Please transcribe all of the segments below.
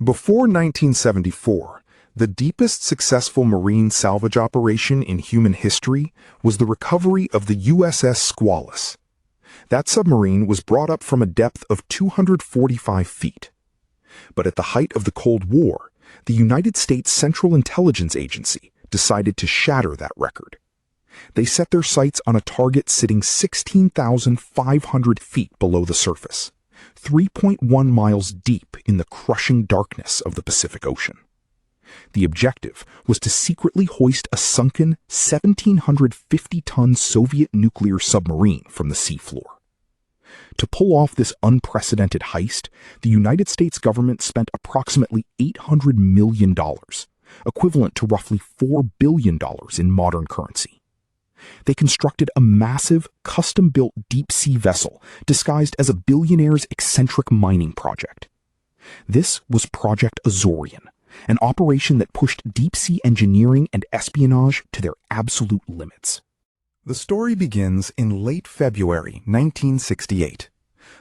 Before 1974, the deepest successful marine salvage operation in human history was the recovery of the USS Squalus. That submarine was brought up from a depth of 245 feet. But at the height of the Cold War, the United States Central Intelligence Agency decided to shatter that record. They set their sights on a target sitting 16,500 feet below the surface, 3.1 miles deep in the crushing darkness of the Pacific Ocean. The objective was to secretly hoist a sunken 1,750-ton Soviet nuclear submarine from the seafloor. To pull off this unprecedented heist, the United States government spent approximately $800 million, equivalent to roughly $4 billion in modern currency. They constructed a massive, custom-built deep-sea vessel disguised as a billionaire's eccentric mining project. This was Project Azorian, an operation that pushed deep-sea engineering and espionage to their absolute limits. The story begins in late February 1968.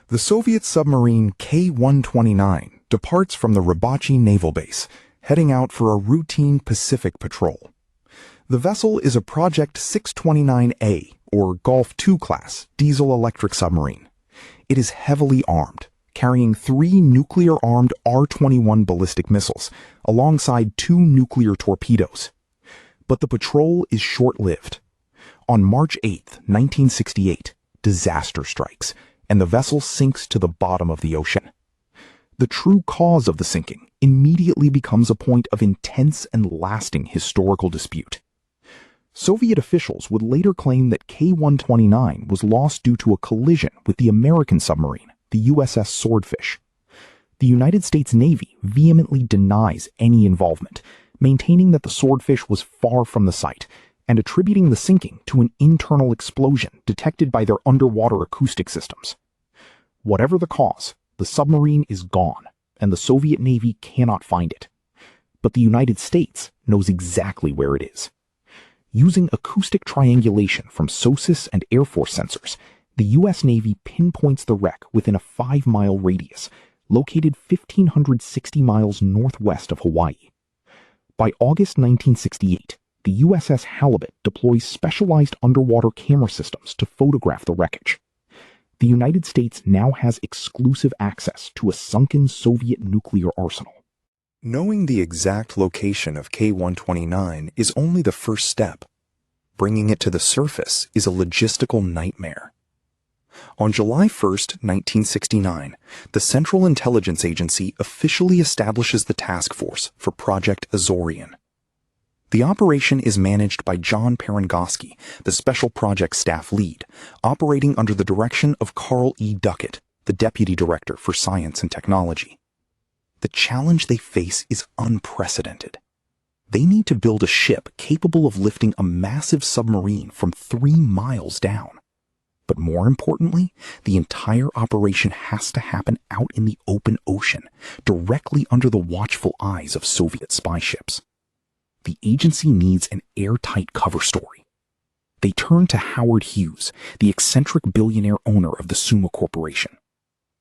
The Soviet submarine K-129 departs from the Rybachi naval base, heading out for a routine Pacific patrol. The vessel is a Project 629A, or Golf II class, diesel-electric submarine. It is heavily armed, carrying 3 nuclear-armed R-21 ballistic missiles, alongside 2 nuclear torpedoes. But the patrol is short-lived. On March 8, 1968, disaster strikes, and the vessel sinks to the bottom of the ocean. The true cause of the sinking immediately becomes a point of intense and lasting historical dispute. Soviet officials would later claim that K-129 was lost due to a collision with the American submarine, the USS Swordfish. The United States Navy vehemently denies any involvement, maintaining that the Swordfish was far from the site, and attributing the sinking to an internal explosion detected by their underwater acoustic systems. Whatever the cause, the submarine is gone, and the Soviet Navy cannot find it. But the United States knows exactly where it is. Using acoustic triangulation from SOSUS and Air Force sensors, the U.S. Navy pinpoints the wreck within a 5-mile radius, located 1,560 miles northwest of Hawaii. By August 1968, the USS Halibut deploys specialized underwater camera systems to photograph the wreckage. The United States now has exclusive access to a sunken Soviet nuclear arsenal. Knowing the exact location of K-129 is only the first step. Bringing it to the surface is a logistical nightmare. On July 1, 1969, the Central Intelligence Agency officially establishes the task force for Project Azorian. The operation is managed by John Parangosky, the Special Projects Staff Lead, operating under the direction of Carl E. Duckett, the Deputy Director for Science and Technology. The challenge they face is unprecedented. They need to build a ship capable of lifting a massive submarine from 3 miles down. But more importantly, the entire operation has to happen out in the open ocean, directly under the watchful eyes of Soviet spy ships. The agency needs an airtight cover story. They turn to Howard Hughes, the eccentric billionaire owner of the Summa Corporation.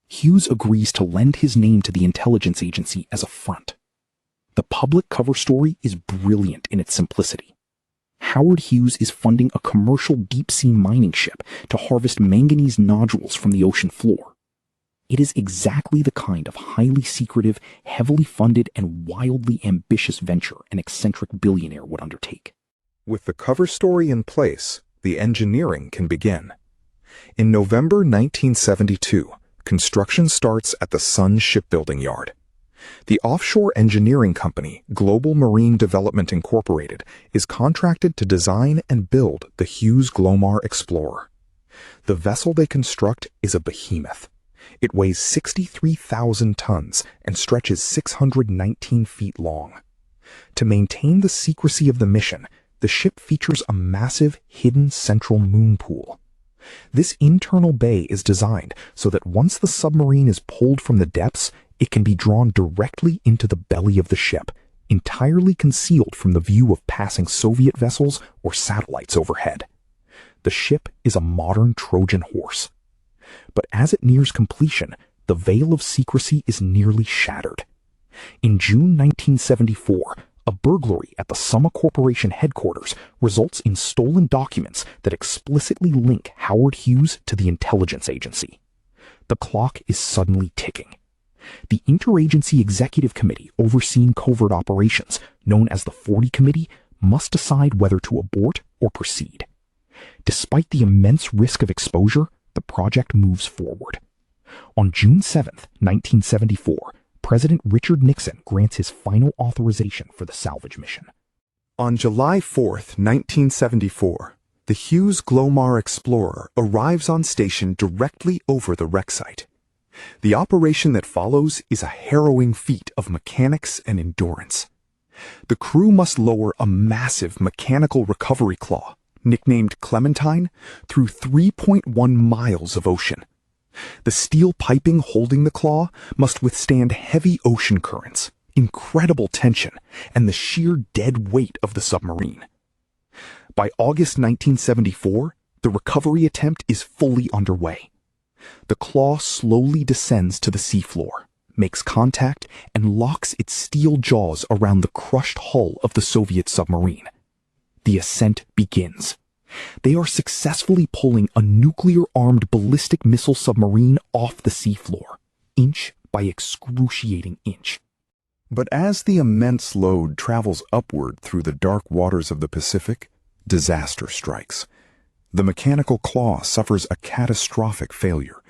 Hughes agrees to lend his name to the intelligence agency as a front. The public cover story is brilliant in its simplicity. Howard Hughes is funding a commercial deep-sea mining ship to harvest manganese nodules from the ocean floor. It is exactly the kind of highly secretive, heavily funded, and wildly ambitious venture an eccentric billionaire would undertake. With the cover story in place, the engineering can begin. In November 1972, construction starts at the Sun Shipbuilding Yard. The offshore engineering company, Global Marine Development Incorporated, is contracted to design and build the Hughes Glomar Explorer. The vessel they construct is a behemoth. It weighs 63,000 tons and stretches 619 feet long. To maintain the secrecy of the mission, the ship features a massive, hidden central moon pool. This internal bay is designed so that once the submarine is pulled from the depths, it can be drawn directly into the belly of the ship, entirely concealed from the view of passing Soviet vessels or satellites overhead. The ship is a modern Trojan horse. But as it nears completion, the veil of secrecy is nearly shattered. In June 1974, a burglary at the Summa Corporation headquarters results in stolen documents that explicitly link Howard Hughes to the intelligence agency. The clock is suddenly ticking. The Interagency Executive Committee overseeing covert operations, known as the 40 Committee, must decide whether to abort or proceed. Despite the immense risk of exposure, the project moves forward. On June 7, 1974, President Richard Nixon grants his final authorization for the salvage mission. On July 4, 1974, the Hughes Glomar Explorer arrives on station directly over the wreck site. The operation that follows is a harrowing feat of mechanics and endurance. The crew must lower a massive mechanical recovery claw, nicknamed Clementine, through 3.1 miles of ocean. The steel piping holding the claw must withstand heavy ocean currents, incredible tension, and the sheer dead weight of the submarine. By August 1974, the recovery attempt is fully underway. The claw slowly descends to the seafloor, makes contact, and locks its steel jaws around the crushed hull of the Soviet submarine. The ascent begins. They are successfully pulling a nuclear-armed ballistic missile submarine off the seafloor, inch by excruciating inch. But as the immense load travels upward through the dark waters of the Pacific, disaster strikes. The mechanical claw suffers a catastrophic failure.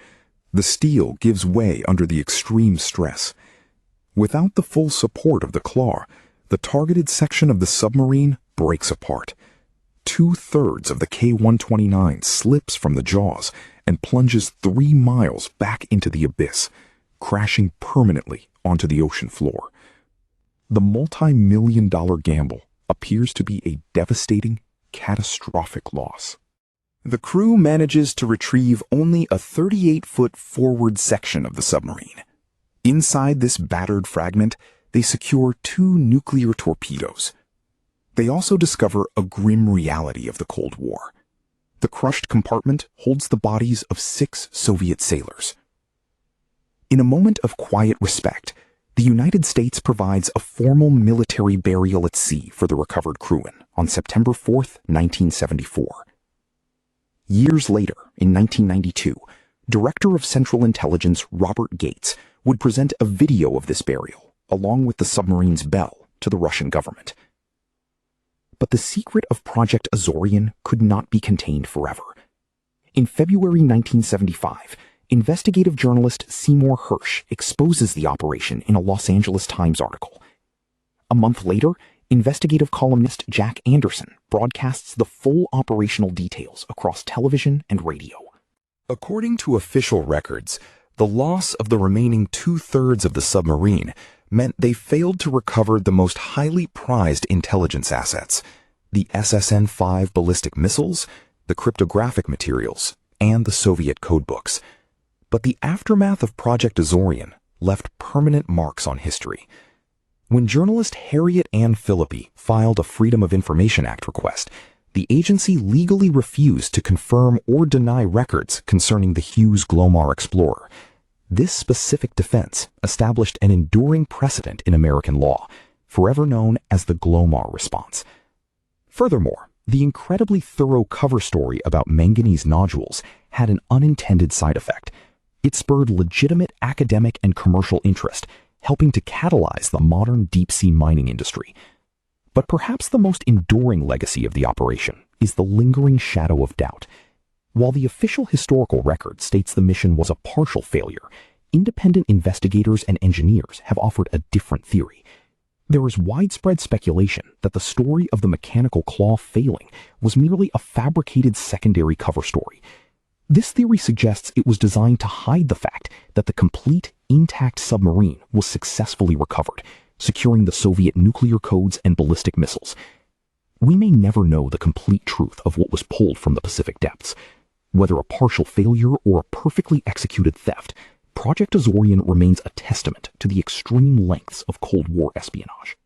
The steel gives way under the extreme stress. Without the full support of the claw, the targeted section of the submarine breaks apart. 2/3 of the K-129 slips from the jaws and plunges 3 miles back into the abyss, crashing permanently onto the ocean floor. The multi-million-dollar gamble appears to be a devastating, catastrophic loss. The crew manages to retrieve only a 38-foot forward section of the submarine. Inside this battered fragment, they secure 2 nuclear torpedoes. They also discover a grim reality of the Cold War. The crushed compartment holds the bodies of 6 Soviet sailors. In a moment of quiet respect, the United States provides a formal military burial at sea for the recovered crewmen on September 4, 1974. Years later, in 1992, Director of Central Intelligence Robert Gates would present a video of this burial, along with the submarine's bell, to the Russian government. But the secret of Project Azorian could not be contained forever. In February 1975, investigative journalist Seymour Hersh exposes the operation in a Los Angeles Times article. A month later, investigative columnist Jack Anderson broadcasts the full operational details across television and radio. According to official records, the loss of the remaining 2/3 of the submarine meant they failed to recover the most highly prized intelligence assets, the SSN-5 ballistic missiles, the cryptographic materials, and the Soviet codebooks. But the aftermath of Project Azorian left permanent marks on history. When journalist Harriet Ann Philippi filed a Freedom of Information Act request, the agency legally refused to confirm or deny records concerning the Hughes Glomar Explorer. This specific defense established an enduring precedent in American law, forever known as the Glomar response. Furthermore, the incredibly thorough cover story about manganese nodules had an unintended side effect. It spurred legitimate academic and commercial interest, helping to catalyze the modern deep-sea mining industry. But perhaps the most enduring legacy of the operation is the lingering shadow of doubt. While the official historical record states the mission was a partial failure, independent investigators and engineers have offered a different theory. There is widespread speculation that the story of the mechanical claw failing was merely a fabricated secondary cover story. This theory suggests it was designed to hide the fact that the complete, intact submarine was successfully recovered, securing the Soviet nuclear codes and ballistic missiles. We may never know the complete truth of what was pulled from the Pacific depths. Whether a partial failure or a perfectly executed theft, Project Azorian remains a testament to the extreme lengths of Cold War espionage.